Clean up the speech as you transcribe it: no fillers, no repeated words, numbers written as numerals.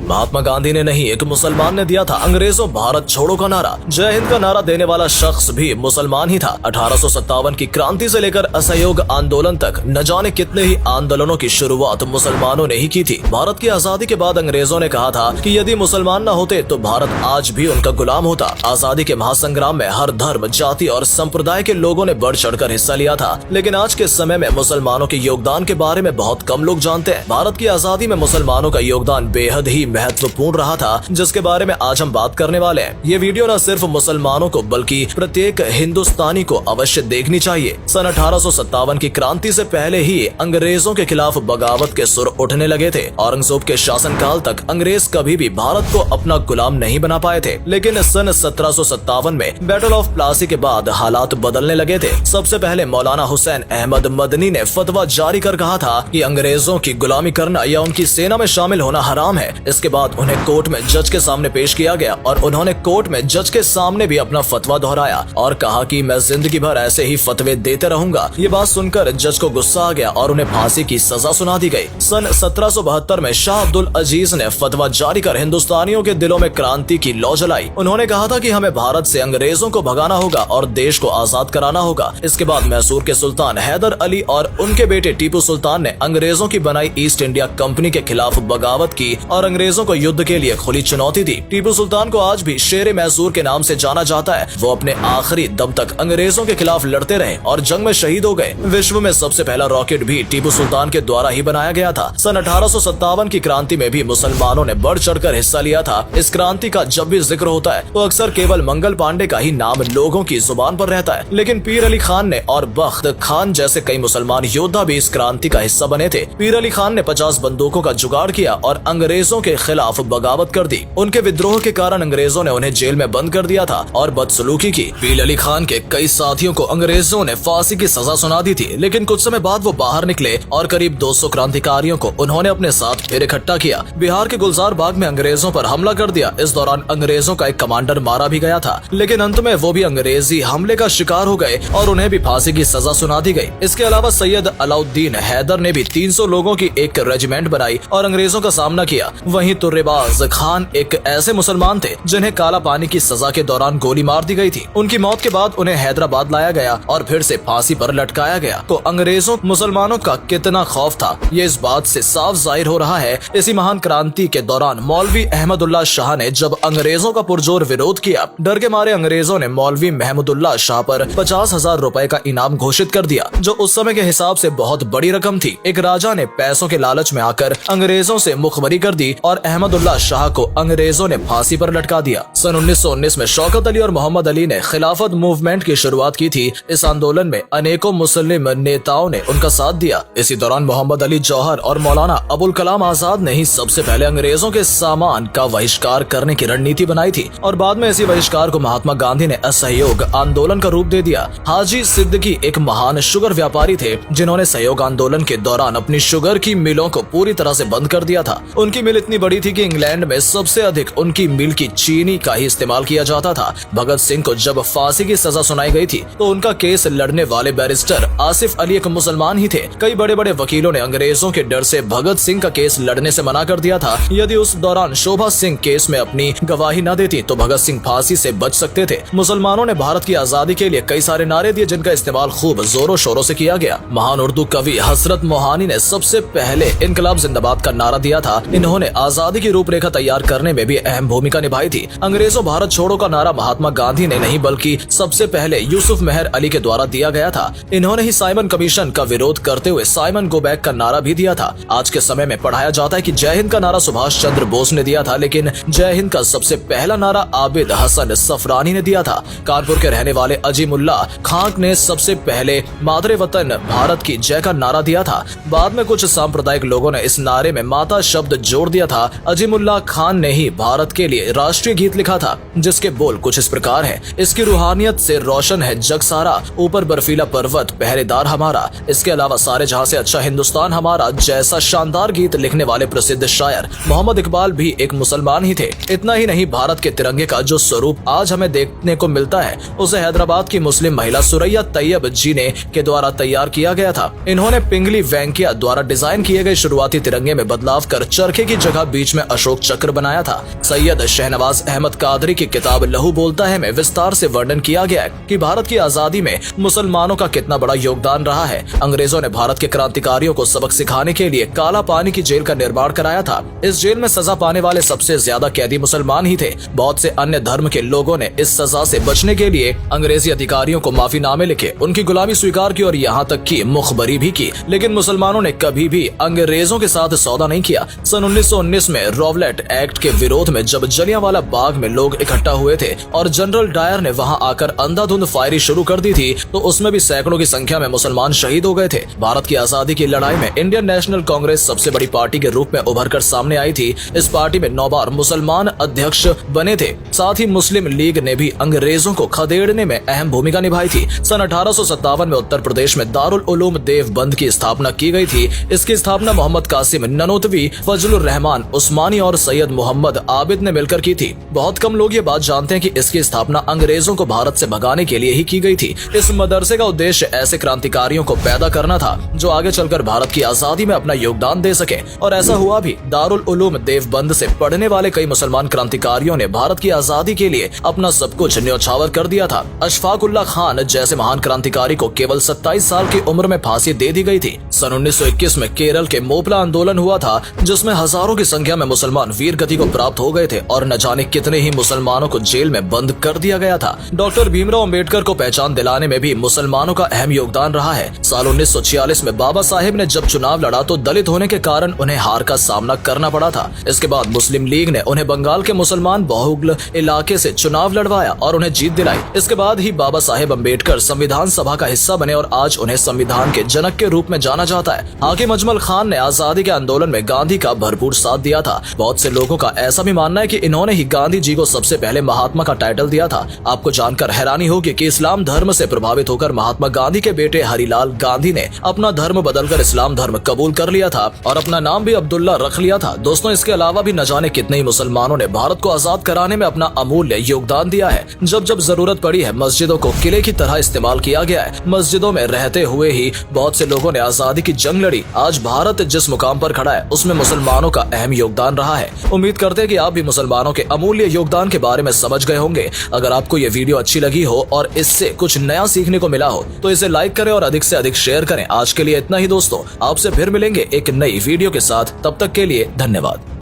महात्मा गांधी ने नहीं, एक मुसलमान ने दिया था अंग्रेजों भारत छोड़ो का नारा। जय हिंद का नारा देने वाला शख्स भी मुसलमान ही था। 1857 की क्रांति से लेकर असहयोग आंदोलन तक न जाने कितने ही आंदोलनों की शुरुआत मुसलमानों ने ही की थी। भारत की आजादी के बाद अंग्रेजों ने कहा था कि यदि मुसलमान न होते तो भारत आज भी उनका गुलाम होता। आजादी के महासंग्राम में हर धर्म, जाति और संप्रदाय के लोगों ने बढ़ चढ़कर हिस्सा लिया था, लेकिन आज के समय में मुसलमानों के योगदान के बारे में बहुत कम लोग जानते हैं। भारत की आजादी में मुसलमानों का योगदान बेहद ही महत्वपूर्ण रहा था, जिसके बारे में आज हम बात करने वाले हैं। ये वीडियो न सिर्फ मुसलमानों को बल्कि प्रत्येक हिंदुस्तानी को अवश्य देखनी चाहिए। सन 1857 की क्रांति से पहले ही अंग्रेजों के खिलाफ बगावत के सुर उठने लगे थे। औरंगजेब के शासनकाल तक अंग्रेज कभी भी भारत को अपना गुलाम नहीं बना पाए थे, लेकिन सन 1757 में बैटल ऑफ प्लासी के बाद हालात बदलने लगे थे। सबसे पहले मौलाना हुसैन अहमद मदनी ने फतवा जारी कर कहा था कि अंग्रेजों की गुलामी करना या उनकी सेना में शामिल होना हराम है। इसके बाद उन्हें कोर्ट में जज के सामने पेश किया गया और उन्होंने कोर्ट में जज के सामने भी अपना फतवा दोहराया और कहा कि मैं जिंदगी भर ऐसे ही फतवे देते रहूंगा। ये बात सुनकर जज को गुस्सा आ गया और उन्हें फांसी की सजा सुना दी गई। सन 1772 में शाह अब्दुल अजीज ने फतवा जारी कर हिंदुस्तानियों के दिलों में क्रांति की लौ जलाई। उन्होंने कहा था कि हमें भारत से अंग्रेजों को भगाना होगा और देश को आजाद कराना होगा। इसके बाद मैसूर के सुल्तान हैदर अली और उनके बेटे टीपू सुल्तान ने अंग्रेजों की बनाई ईस्ट इंडिया कंपनी के खिलाफ बगावत की और अंग्रेजों को युद्ध के लिए खुली चुनौती दी। टीपू सुल्तान को आज भी शेर मैसूर के नाम से जाना जाता है। वो अपने आखिरी दम तक अंग्रेजों के खिलाफ लड़ते रहे और जंग में शहीद हो गए। विश्व में सबसे पहला रॉकेट भी टीपू सुल्तान के द्वारा ही बनाया गया था। सन 1857 की क्रांति में भी मुसलमानों ने बढ़ चढ़कर हिस्सा लिया था। इस क्रांति का जब भी जिक्र होता है तो अक्सर केवल मंगल पांडे का ही नाम लोगों की जुबान पर रहता है, लेकिन पीर अली खान ने और बख्त खान जैसे कई मुसलमान योद्धा भी इस क्रांति का हिस्सा बने थे। पीर अली खान ने 50 बंदूकों का जुगाड़ किया और अंग्रेजों के खिलाफ बगावत कर दी। उनके विद्रोह के कारण अंग्रेजों ने उन्हें जेल में बंद कर दिया था और बदसलूकी की। पीर अली खान के कई साथियों को अंग्रेजों ने फांसी की सजा सुना दी थी, लेकिन कुछ समय बाद वो बाहर निकले और करीब 200 क्रांतिकारियों को उन्होंने अपने साथ फिर इकट्ठा किया। बिहार के गुलजार बाग में अंग्रेजों पर हमला कर दिया। इस दौरान अंग्रेजों का एक कमांडर मारा भी गया था, लेकिन अंत में वो भी अंग्रेजी हमले का शिकार हो गए और उन्हें भी फांसी की सजा सुना दी गई। इसके अलावा सैयद अलाउद्दीन हैदर ने भी 300 लोगों की एक रेजिमेंट बनाई और अंग्रेजों का सामना किया। वहीं तुर्रेबाज खान एक ऐसे मुसलमान थे जिन्हें काला पानी की सजा के दौरान गोली मार दी गई थी। उनकी मौत के बाद उन्हें हैदराबाद लाया गया और फिर से फांसी पर लटकाया गया। तो अंग्रेजों मुसलमानों का कितना खौफ था, ये इस बात से साफ जाहिर हो रहा है। इसी महान क्रांति के दौरान मौलवी अहमदुल्ला शाह ने जब अंग्रेजों का पुरजोर विरोध किया, डर के मारे अंग्रेजों ने मौलवी महमूदुल्लाह शाह पर 50,000 रुपए का इनाम घोषित कर दिया, जो उस समय के हिसाब से बहुत बड़ी रकम थी। एक राजा ने पैसों के लालच में आकर अंग्रेजों से मुखबरी कर दी और अहमदुल्लाह शाह को अंग्रेजों ने फांसी पर लटका दिया। सन 1919 में शौकत अली और मोहम्मद अली ने खिलाफत मूवमेंट की शुरुआत की थी। इस आंदोलन में अनेकों मुस्लिम नेताओं ने उनका साथ दिया। इसी दौरान मोहम्मद अली जौहर और मौलाना अबुल कलाम आजाद ने ही सबसे पहले अंग्रेजों के सामान का बहिष्कार करने की रणनीति बनाई थी और बाद में इसी बहिष्कार को महात्मा गांधी ने असहयोग आंदोलन का रूप दे दिया। हाजी सिद्दीकी एक महान शुगर व्यापारी थे जिन्होंने सहयोग आंदोलन के दौरान अपनी शुगर की मिलों को पूरी तरह से बंद कर दिया था। उनकी मिल इतनी बड़ी थी कि इंग्लैंड में सबसे अधिक उनकी मिल की चीनी का ही इस्तेमाल किया जाता था। भगत सिंह को जब फांसी की सजा सुनाई गई थी तो उनका केस लड़ने वाले बैरिस्टर आसिफ अली एक मुसलमान ही थे। कई बड़े बड़े वकीलों ने अंग्रेजों के डर से भगत सिंह का केस लड़ने से मना कर दिया था। यदि उस दौरान शोभा सिंह केस में अपनी गवाही न देती तो भगत सिंह फांसी से बच सकते थे। मुसलमानों ने भारत की आजादी के लिए कई सारे नारे दिए जिनका इस्तेमाल खूब जोरों शोरों से किया गया। महान उर्दू कवि हसरत मोहानी ने सबसे पहले इनकलाब जिंदाबाद का नारा दिया था। इन्होंने आजादी की रूपरेखा तैयार करने में भी अहम भूमिका निभाई थी। अंग्रेजों भारत छोड़ो का नारा महात्मा गांधी ने नहीं बल्कि सबसे पहले यूसुफ मेहर अली के द्वारा दिया गया था। इन्होंने ही साइमन कमीशन का विरोध करते हुए साइमन गो बैक का नारा भी दिया था। आज के समय में पढ़ाया जाता है कि जय हिंद का नारा सुभाष चंद्र बोस ने दिया था, लेकिन जय हिंद का सबसे पहला नारा आबिद हसन सफरानी ने दिया था। कानपुर के रहने वाले अजीमुल्ला खान ने सबसे पहले मादरे वतन भारत की जय का नारा दिया था। बाद में कुछ सांप्रदायिक लोगों ने इस नारे में माता शब्द जोड़ दिया था। अजीमुल्ला खान ने ही भारत के लिए राष्ट्रीय गीत लिखा था जिसके बोल कुछ इस प्रकार है। इसकी रूहानियत से रोशन है जग सारा, ऊपर बर्फीला पर्वत पहरेदार हमारा। इसके अलावा सारे जहां से अच्छा हिंदुस्तान हमारा जैसा शानदार गीत लिखने वाले प्रसिद्ध शायर मोहम्मद इकबाल भी एक मुसलमान ही थे। इतना ही नहीं, भारत के तिरंगे का जो स्वरूप आज हमें देखने को मिलता है उसे हैदराबाद की मुस्लिम महिला सुरैया तैयब जी ने के द्वारा तैयार किया गया था। इन्होंने पिंगली वेंकैया द्वारा डिजाइन किए गए शुरुआती तिरंगे में बदलाव कर चरखे की जगह बीच में अशोक चक्र बनाया था। सैयद शहनवाज अहमद कादरी की किताब लहू बोलता है में विस्तार से वर्णन किया गया है कि भारत की आजादी में मुसलमानों का कितना बड़ा योगदान रहा है। अंग्रेजों ने भारत के क्रांतिकारियों को सबक सिखाने के लिए काला पानी की जेल का निर्माण कराया था। इस जेल में सजा पाने वाले सबसे ज्यादा कैदी मुसलमान ही थे। बहुत से अन्य धर्म के लोगों ने इस सजा से बचने के लिए अंग्रेजी अधिकारियों को माफीनामे लिखे, उनकी गुलामी स्वीकार की और यहाँ तक की मुखबरी भी की, लेकिन मुसलमानों ने कभी भी अंग्रेजों के साथ सौदा नहीं किया। सन 1919 में रॉवलेट एक्ट के विरोध में जब जलियांवाला बाग में लोग इकट्ठा हुए थे और जनरल डायर ने वहां आकर अंधाधुंध फायरिंग शुरू कर दी थी, तो उसमें भी सैकड़ों की संख्या में मुसलमान शहीद हो गए थे। भारत की आजादी की लड़ाई में इंडियन नेशनल कांग्रेस सबसे बड़ी पार्टी के रूप में उभर कर सामने आई थी। इस पार्टी में 9 बार मुसलमान अध्यक्ष बने थे। साथ ही मुस्लिम लीग ने भी अंग्रेजों को खदेड़ने में अहम भूमिका निभाई थी। सन 1857 में उत्तर प्रदेश में दारुल उलूम देवबंद की स्थापना की गई थी। इसकी स्थापना मोहम्मद कासिम ननोतवी, फजलुर रहमान उस्मानी और सैयद मोहम्मद आबिद ने मिलकर की थी। बहुत कम लोग ये बात जानते हैं कि इसकी स्थापना अंग्रेजों को भारत से भगाने के लिए ही की गई थी। इस मदरसे का उद्देश्य ऐसे क्रांतिकारियों को पैदा करना था जो आगे चलकर भारत की आजादी में अपना योगदान दे सके, और ऐसा हुआ भी। दारुल उलूम देवबंद से पढ़ने वाले कई मुसलमान क्रांतिकारियों ने भारत की आजादी के लिए अपना सब कुछ न्यौछावर कर दिया था। अशफाक उल्लाह खान जैसे महान क्रांतिकारी को केवल 27 साल की उम्र में फांसी दे दी गई थी। सन 1921 में केरल के मोपला आंदोलन हुआ था, जिसमें हजारों की संख्या में मुसलमान वीर गति को प्राप्त हो गए थे और न जाने कितने ही मुसलमानों को जेल में बंद कर दिया गया था। डॉक्टर भीमराव अंबेडकर को पहचान दिलाने में भी मुसलमानों का अहम योगदान रहा है। साल 1946 में बाबा साहेब ने जब चुनाव लड़ा तो दलित होने के कारण उन्हें हार का सामना करना पड़ा था। इसके बाद मुस्लिम लीग ने उन्हें बंगाल के मुसलमान बहुल इलाके से चुनाव लड़वाया और उन्हें जीत दिलाई। इसके बाद ही बाबा साहेब अंबेडकर संविधान सभा का हिस्सा बने और आज उन्हें संविधान के जनक के रूप में जाना जाता है। हाकिम अजमल खान ने आजादी के आंदोलन में गांधी का भरपूर साथ दिया था। बहुत से लोगों का ऐसा भी मानना है कि इन्होंने ही गांधी जी को सबसे पहले महात्मा का टाइटल दिया था। आपको जानकर हैरानी होगी कि इस्लाम धर्म से प्रभावित होकर महात्मा गांधी के बेटे हरिलाल गांधी ने अपना धर्म बदलकर इस्लाम धर्म कबूल कर लिया था और अपना नाम भी अब्दुल्ला रख लिया था। दोस्तों, इसके अलावा भी न जाने कितने ही मुसलमानों ने भारत को आजाद कराने में अपना अमूल्य योगदान दिया है। जब जब जरूरत पड़ी है, मस्जिदों को किले की तरह इस्तेमाल किया गया है। मस्जिदों में रहते हुए ही बहुत से लोगों ने आजादी की जंग लड़ी। आज भारत जिस मुकाम पर खड़ा है, उसमें मुसलमानों का अहम योगदान रहा है। उम्मीद करते हैं कि आप भी मुसलमानों के अमूल्य योगदान के बारे में समझ गए होंगे। अगर आपको ये वीडियो अच्छी लगी हो और इससे कुछ नया सीखने को मिला हो तो इसे लाइक करें और अधिक से अधिक शेयर करें। आज के लिए इतना ही दोस्तों, आपसे फिर मिलेंगे एक नई वीडियो के साथ। तब तक के लिए धन्यवाद।